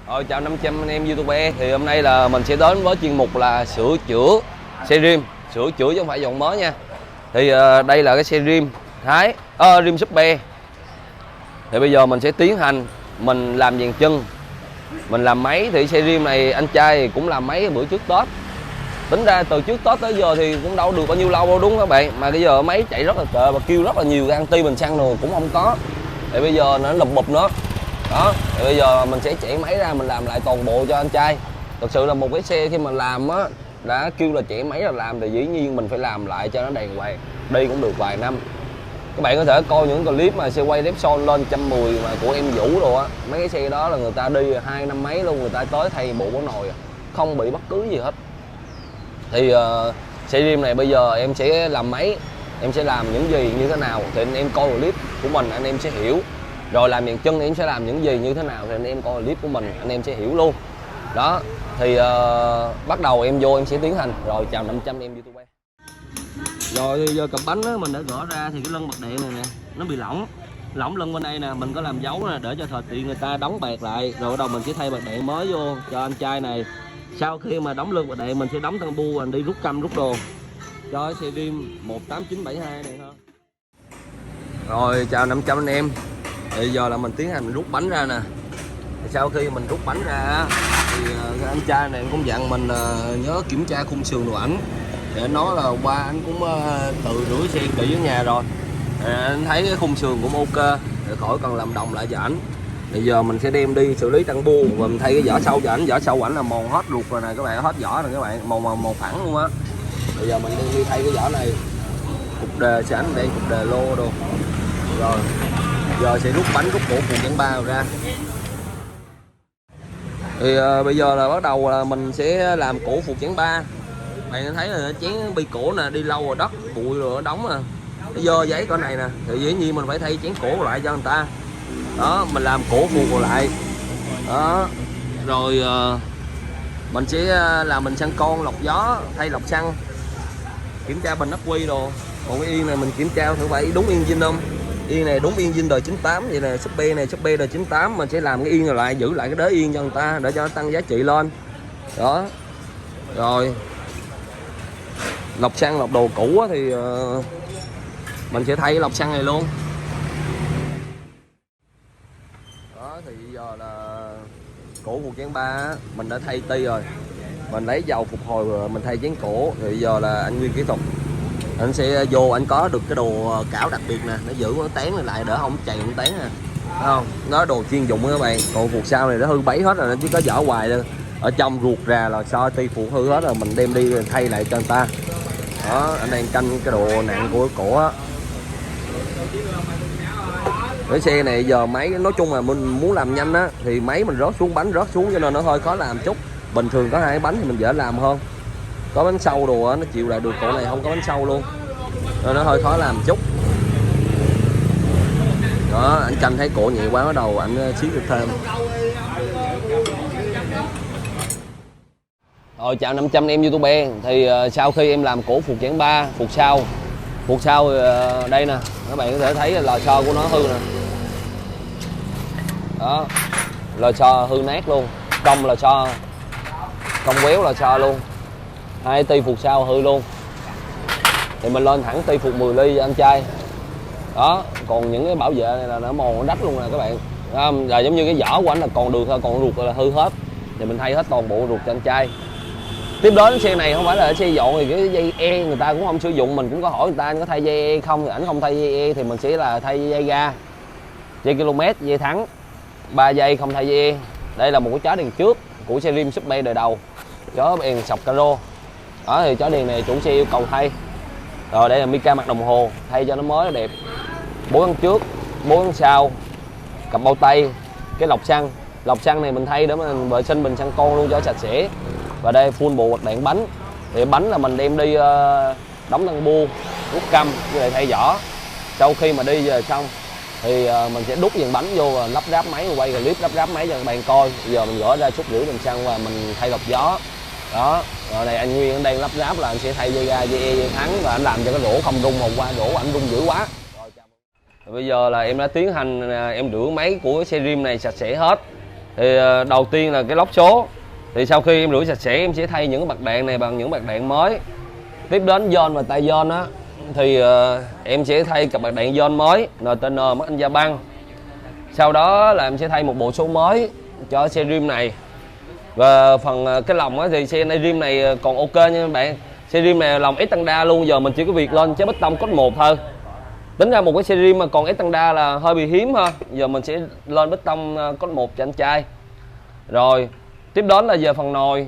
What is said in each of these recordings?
Rồi chào 500 anh em YouTube. Thì hôm nay là mình sẽ đến với chuyên mục là sửa chữa xe rim, sửa chữa chứ không phải dòng mới nha. Thì đây là cái xe rim Thái, rim Super. Thì bây giờ mình sẽ tiến hành mình làm dàn chân, mình làm máy. Thì xe rim này anh trai cũng làm máy bữa trước Tết. Tính ra từ trước Tết tới giờ thì cũng đâu được bao nhiêu lâu đâu đúng không các bạn. Mà bây giờ máy chạy rất là tệ và kêu rất là nhiều, cái anti bình xăng rồi cũng không có. Thì bây giờ nó lụp bụp nữa. Đó, thì bây giờ mình sẽ chạy máy ra mình làm lại toàn bộ cho anh trai. Thật sự là một cái xe khi mà làm á, đã kêu là chạy máy là làm thì dĩ nhiên mình phải làm lại cho nó đàng hoàng. Đi cũng được vài năm. Các bạn có thể coi những clip mà xe quay Repsol lên 110 mà của em Vũ rồi á. Mấy cái xe đó là người ta đi 2 năm mấy luôn, người ta tới thay bộ của nồi, không bị bất cứ gì hết. Thì xe rim này bây giờ em sẽ làm máy, em sẽ làm những gì như thế nào thì anh em coi clip của mình anh em sẽ hiểu. Rồi làm dàn chân em sẽ làm những gì như thế nào thì anh em coi clip của mình anh em sẽ hiểu luôn. Đó thì bắt đầu em vô em sẽ tiến hành. Rồi chào 500 em YouTube. Rồi giờ cặp bánh đó, mình đã gỡ ra thì cái lân bật đèn này nè nó bị lỏng lân bên đây nè, mình có làm dấu nè để cho thời tiện người ta đóng bạc lại. Rồi bắt đầu mình sẽ thay bạc đèn mới vô cho anh trai này. Sau khi mà đóng lưng bạc đèn mình sẽ đóng thân bu, mình đi rút căm rút đồ cho cái xe rim 18972 này ha. Rồi chào 500 anh em. Bây giờ là mình tiến hành rút bánh ra nè. Sau khi mình rút bánh ra thì anh trai này cũng dặn mình nhớ kiểm tra khung sườn đồ ảnh, để nói là qua anh cũng tự rửa xe kỹ ở nhà rồi. Anh thấy cái khung sườn cũng ok, để khỏi cần làm đồng lại cho ảnh. Bây giờ mình sẽ đem đi xử lý tăng bu và mình thay cái vỏ sau cho ảnh. Vỏ sau ảnh là mòn hết ruột rồi nè các bạn, hết vỏ rồi các bạn, mòn phẳng luôn á. Bây giờ mình đi thay cái vỏ này, cục đề cho ảnh đây, cục đề lô đồ. Rồi giờ sẽ rút bánh, rút cổ phụ chắn 3 ra. Thì bây giờ là bắt đầu là mình sẽ làm cổ phụ chắn 3. Bạn thấy là chén bi cổ nè, đi lâu rồi đất bụi rồi nó đóng nè, nó dơ giấy cỡ này nè, thì dĩ nhiên mình phải thay chén cổ lại cho người ta. Đó, mình làm cổ phụ lại. Đó, rồi mình sẽ làm bình xăng con, lọc gió, thay lọc xăng, kiểm tra bình ắc quy đồ. Còn cái yên này mình kiểm tra thử phải đúng yên zin không. Yên này đúng yên zin đời 98 vậy nè, Super này Super đời 98. Mình sẽ làm cái yên này lại, giữ lại cái đế yên cho người ta để cho nó tăng giá trị lên. Đó, rồi lọc xăng, lọc đồ cũ thì mình sẽ thay cái lọc xăng này luôn. Đó thì giờ là cổ phụ chén 3 mình đã thay ti rồi, mình lấy dầu phục hồi rồi mình thay chén cổ. Thì bây giờ là anh Nguyên kỹ thuật anh sẽ vô, anh có được cái đồ cảo đặc biệt nè, nó giữ nó tán lại đỡ không chày không tán nè, thấy không? Nó đồ chuyên dụng các bạn. Còn cuộc sau này nó hư bấy hết rồi, nó chỉ có vỏ hoài thôi, ở trong ruột ra là so ti phụ hư hết rồi, mình đem đi thay lại cho người ta. Đó, anh đang canh cái độ nặng của cái cổ á. Cái xe này giờ máy nói chung là mình muốn làm nhanh á thì máy mình rớt xuống, bánh rớt xuống cho nên nó hơi khó làm chút. Bình thường có 2 bánh thì mình dễ làm hơn, có bánh sau đồ á nó chịu lại được. Cổ này không có bánh sau luôn nên nó hơi khó làm chút. Đó, anh canh thấy cổ nhẹ quá bắt đầu anh xíu được thêm. Rồi chào 500 em YouTube. Thì sau khi em làm cổ phục chén 3, phục sau đây nè, các bạn có thể thấy là lò xo của nó hư nè. Đó, lò xo hư nát luôn, cong lò xo, cong quéo lò xo luôn, 2 ti phục sau hư luôn. Thì mình lên thẳng ti phục 10 ly cho anh trai. Đó, còn những cái bảo vệ này là nó mòn nó đách luôn nè các bạn. Là giống như cái vỏ của anh là còn được thôi, còn ruột là hư hết. Thì mình thay hết toàn bộ ruột cho anh trai. Tiếp đến xe này không phải là xe dọn thì cái dây e người ta cũng không sử dụng, mình cũng có hỏi người ta anh có thay dây e không, thì ảnh không thay dây e thì mình sẽ là thay dây ga, dây km, dây thắng, 3 dây không thay dây e. Đây là một cái chó đèn trước của xe rim Super đời đầu, chó đèn sọc caro. Đó thì chó đèn này chủ xe yêu cầu thay. Rồi đây là mica mặt đồng hồ, thay cho nó mới đẹp. 4 gắn trước, 4 gắn sau, cặp bao tay, cái lọc xăng này mình thay để mình vệ sinh bình xăng con luôn cho sạch sẽ. Và đây full bộ bật đèn bánh. Thì bánh là mình đem đi đóng thân bu, rút căm với lại thay vỏ. Sau khi mà đi về xong thì mình sẽ đút dàn bánh vô và lắp ráp máy, quay clip lắp ráp máy cho các bạn coi. Bây giờ mình gỡ ra chút rưỡi bình xăng và mình thay lọc gió. Đó, rồi này anh Nguyên đang lắp ráp là anh sẽ thay dây ga, dây e, dây thắng và anh làm cho cái rổ không rung. Hôm qua rổ anh rung dữ quá. Rồi bây giờ là em đã tiến hành em rửa máy của xe rim này sạch sẽ hết. Thì đầu tiên là cái lốc số. Thì sau khi em rửa sạch sẽ em sẽ thay những cái bạc đạn này bằng những bạc đạn mới. Tiếp đến giòn và tay giòn á thì em sẽ thay cặp bạc đạn giòn mới NTN Made in Japan. Sau đó là em sẽ thay một bộ số mới cho xe rim này. Và phần cái lồng á thì xe này rim này còn ok nha các bạn. Xe rim này lồng Xtanda luôn, giờ mình chỉ có việc lên chế bích tông cốt 1 thôi. Tính ra một cái xe rim mà còn Xtanda là hơi bị hiếm ha. Giờ mình sẽ lên bích tông cốt 1 cho anh trai. Rồi, tiếp đến là về phần nồi.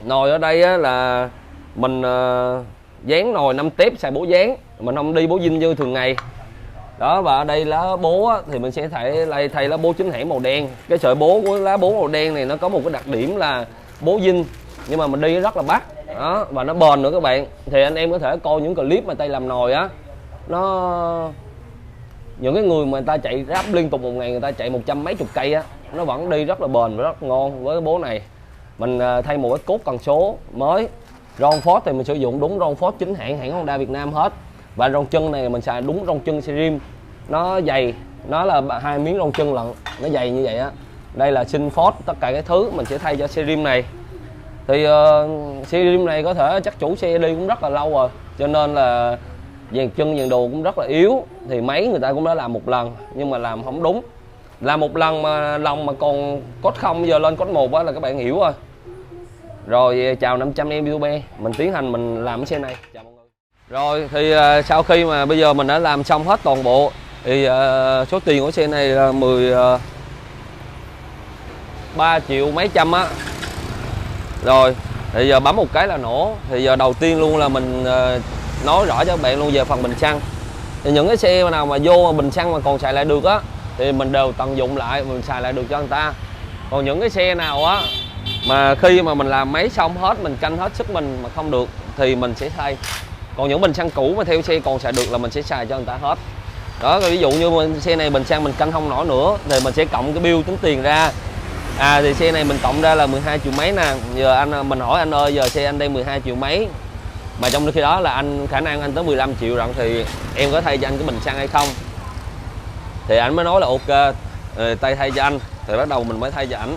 Nồi ở đây á, là mình dán nồi 5 tép xài bố dán, mình không đi bố zin như thường ngày. Đó, và ở đây lá bố á, thì mình sẽ thay lá bố chính hãng màu đen. Cái sợi bố của lá bố màu đen này nó có một cái đặc điểm là bố zin, nhưng mà mình đi rất là bắt. Đó, và nó bền nữa các bạn. Thì anh em có thể coi những clip mà tay làm nồi á, những cái người mà người ta chạy ráp liên tục một ngày, người ta chạy 100 mấy chục cây á, nó vẫn đi rất là bền và rất ngon. Với cái bố này mình thay một cái cốt cần số mới. Ron Ford thì mình sử dụng đúng Ron Ford chính hãng Honda Việt Nam hết. Và ron chân này mình xài đúng ron chân xe rim, nó dày, nó là 2 miếng ron chân lận, nó dày như vậy á. Đây là sinh Ford, tất cả cái thứ mình sẽ thay cho xe rim này. Thì xe rim này có thể chắc chủ xe đi cũng rất là lâu rồi, cho nên là dàn chân dàn đồ cũng rất là yếu. Thì máy người ta cũng đã làm một lần nhưng mà làm không đúng. Làm một lần mà lòng mà còn cốt 0 giờ lên cốt 1 á là các bạn hiểu rồi. Rồi chào 500 em YouTube, mình tiến hành mình làm cái xe này. Chào mọi người. Rồi thì sau khi mà bây giờ mình đã làm xong hết toàn bộ thì số tiền của xe này là 13 triệu mấy trăm á. Rồi thì giờ bấm một cái là nổ. Thì giờ đầu tiên luôn là mình nói rõ cho các bạn luôn về phần bình xăng. Thì những cái xe nào mà vô mà bình xăng mà còn xài lại được á thì mình đều tận dụng lại, mình xài lại được cho người ta. Còn những cái xe nào á mà khi mà mình làm máy xong hết, mình canh hết sức mình mà không được thì mình sẽ thay. Còn những bình xăng cũ mà theo xe còn xài được là mình sẽ xài cho người ta hết. Đó, ví dụ như xe này bình xăng mình canh không nổi nữa thì mình sẽ cộng cái bill tính tiền ra. Thì xe này mình cộng ra là 12 triệu mấy nè. Giờ mình hỏi anh ơi, giờ xe anh đây 12 triệu mấy mà trong khi đó là anh khả năng anh tới 15 triệu rồi, thì em có thay cho anh cái bình xăng hay không? Thì anh mới nói là ok, tay thay cho anh. Thì bắt đầu mình mới thay cho ảnh.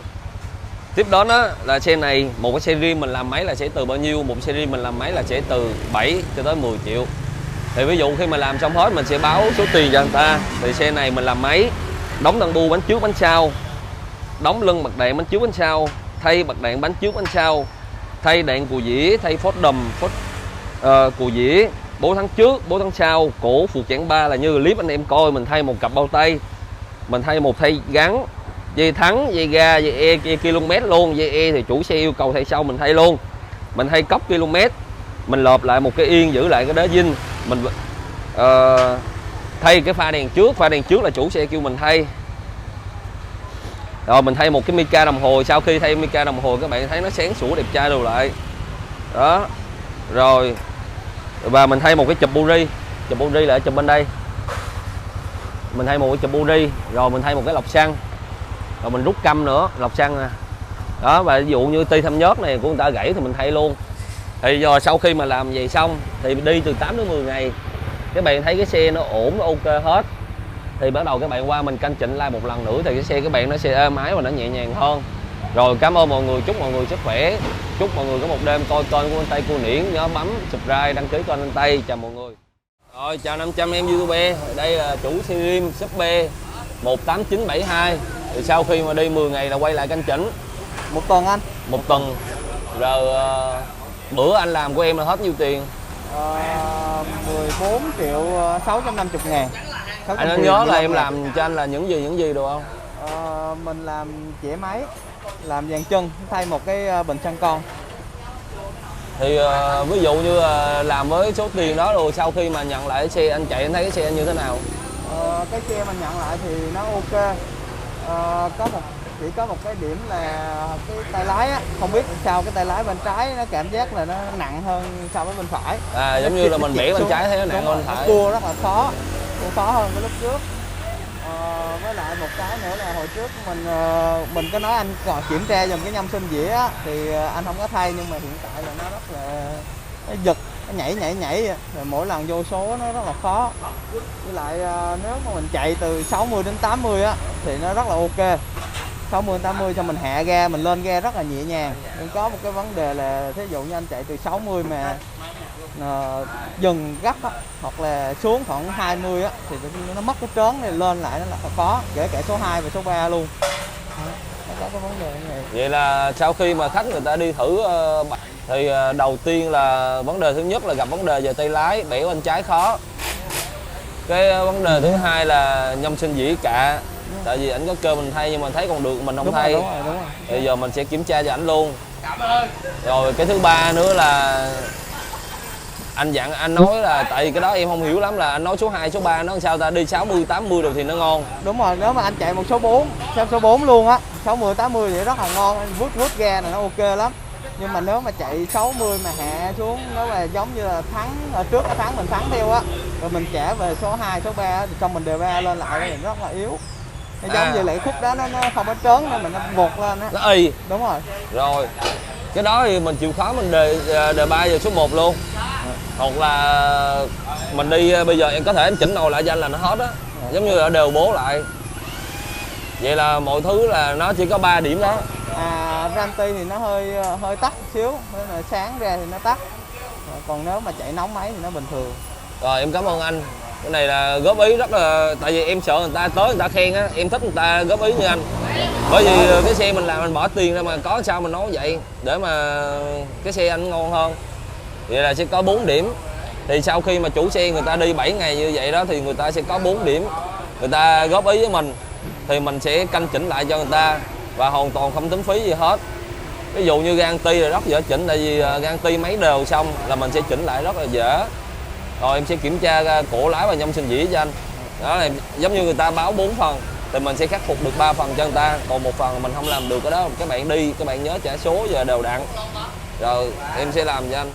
Tiếp đó là xe này, một cái xe rim mình làm máy là sẽ từ bao nhiêu? Một xe rim mình làm máy là sẽ từ 7 cho tới 10 triệu. Thì ví dụ khi mà làm xong hết mình sẽ báo số tiền cho người ta. Thì xe này mình làm máy, đóng tăng bu bánh trước bánh sau, đóng lưng bạc đạn bánh trước bánh sau, thay bạc đạn bánh trước bánh sau, thay đạn cù dĩa, thay phốt đùm, cù dĩa, bố thắng trước, bố thắng sau, cổ phụ chản 3 là như clip anh em coi. Mình thay một cặp bao tay, mình thay một thay gắn, dây thắng, dây ga, dây e, dây km luôn. Dây e thì chủ xe yêu cầu thay sau mình thay luôn. Mình thay cốc km, mình lợp lại một cái yên giữ lại cái đế zin. Mình thay cái pha đèn trước là chủ xe kêu mình thay. Rồi mình thay một cái mica đồng hồ. Sau khi thay mica đồng hồ các bạn thấy nó sáng sủa đẹp trai đồ lại đó. Rồi và mình thay một cái chụp buri là ở chụp bên đây. Mình thay một cái chụp buri, rồi mình thay một cái lọc xăng, rồi mình rút căm nữa, lọc xăng nè. Đó, và ví dụ như ti thăm nhớt này của người ta gãy thì mình thay luôn. Thì giờ sau khi mà làm vậy xong thì đi từ 8 đến 10 ngày các bạn thấy cái xe nó ổn, nó ok hết, thì bắt đầu các bạn qua mình canh chỉnh lại một lần nữa thì cái xe các bạn nó sẽ êm ái và nó nhẹ nhàng hơn. Rồi cảm ơn mọi người, chúc mọi người sức khỏe, chúc mọi người có một đêm coi kênh của anh Tây Cua Niễn, nhớ bấm subscribe đăng ký kênh anh Tây. Chào mọi người. Rồi chào 500 em YouTube, đây là chủ xe rim Súp B 18972. Thì sau khi mà đi 10 ngày là quay lại canh chỉnh. Một tuần anh? Một tuần. Rồi bữa anh làm của em là hết nhiêu tiền? 14 triệu 650 ngàn. Anh nhớ là em làm cho anh là những gì được không? Mình làm chẻ máy, làm dàn chân, thay một cái bình xăng con. Thì ví dụ như làm với số tiền đó rồi sau khi mà nhận lại cái xe anh chạy, anh thấy cái xe anh như thế nào? Cái xe mình nhận lại thì nó ok. Chỉ có một cái điểm là cái tay lái á, không biết sao cái tay lái bên trái nó cảm giác là nó nặng hơn so với bên phải. Giống như là mình bẻ bên trái thấy nó nặng hơn bên phải. Cua rất là khó hơn cái lúc trước. Với lại một cái nữa là hồi trước mình có nói anh còn kiểm tra dùm cái nhâm sinh dĩa á, thì anh không có thay, nhưng mà hiện tại là nó rất là nó giật, nó nhảy rồi mỗi lần vô số nó rất là khó. Với lại nếu mà mình chạy từ 60 đến 80 á thì nó rất là ok. 60 80 cho mình hạ ga, mình lên ga rất là nhẹ nhàng. Nhưng có một cái vấn đề là thí dụ như anh chạy từ 60 mà dừng gấp á, hoặc là xuống khoảng 20 á, thì nó mất cái trớn này, lên lại nó là khó, kể cả số 2 và số 3 luôn. Nó có cái vấn đề như vậy. Vậy là sau khi mà khách người ta đi thử thì đầu tiên là vấn đề thứ nhất là gặp vấn đề về tay lái, bẻ bên trái khó. Cái vấn đề thứ hai là nhâm sinh dĩ cạ, tại vì ảnh có kêu mình thay nhưng mà thấy còn được mình không thay. Đúng rồi. Bây giờ mình sẽ kiểm tra cho ảnh luôn. Rồi cái thứ ba nữa là anh nói là tại vì cái đó em không hiểu lắm, là anh nói số 2, số 3 nó làm sao ta, đi 60 80 rồi thì nó ngon. Đúng rồi, nếu mà anh chạy một số 4, số 4 luôn á, 60 80 thì rất là ngon, anh vút ga này nó ok lắm. Nhưng mà nếu mà chạy 60 mà hạ xuống, nếu mà giống như là thắng ở trước cái thắng mình thắng theo á, rồi mình trả về số 2, số 3 thì xong mình đều ba lên lại thì rất là yếu. Nó giống như là cái khúc đó nó không có trớn nên mình nó vụt lên á. Nó y. Đúng rồi. Rồi. Cái đó thì mình chịu khó mình đề 3 giờ số 1 luôn. Hoặc là mình đi bây giờ em có thể em chỉnh nồi lại cho anh là nó hết á. Giống như là đều bố lại. Vậy là mọi thứ là nó chỉ có 3 điểm đó. Ranti thì nó hơi tắt xíu, nên là sáng ra thì nó tắt. Còn nếu mà chạy nóng máy thì nó bình thường. Rồi em cảm ơn anh. Cái này là góp ý rất là, tại vì em sợ người ta tới người ta khen á, em thích người ta góp ý như anh. Bởi vì cái xe mình làm mình bỏ tiền ra mà có sao mình nói vậy, để mà cái xe anh ngon hơn. Vậy là sẽ có 4 điểm. Thì sau khi mà chủ xe người ta đi 7 ngày như vậy đó thì người ta sẽ có 4 điểm. Người ta góp ý với mình thì mình sẽ canh chỉnh lại cho người ta và hoàn toàn không tính phí gì hết. Ví dụ như gan ti là rất dễ chỉnh, tại vì gan ti máy đều xong là mình sẽ chỉnh lại rất là dễ. Rồi em sẽ kiểm tra cổ lái và nhâm sinh dĩ cho anh. Đó là giống như người ta báo 4 phần thì mình sẽ khắc phục được 3 phần cho người ta, còn 1 phần mình không làm được cái đó, các bạn đi các bạn nhớ trả số giờ đều đặn rồi em sẽ làm cho anh.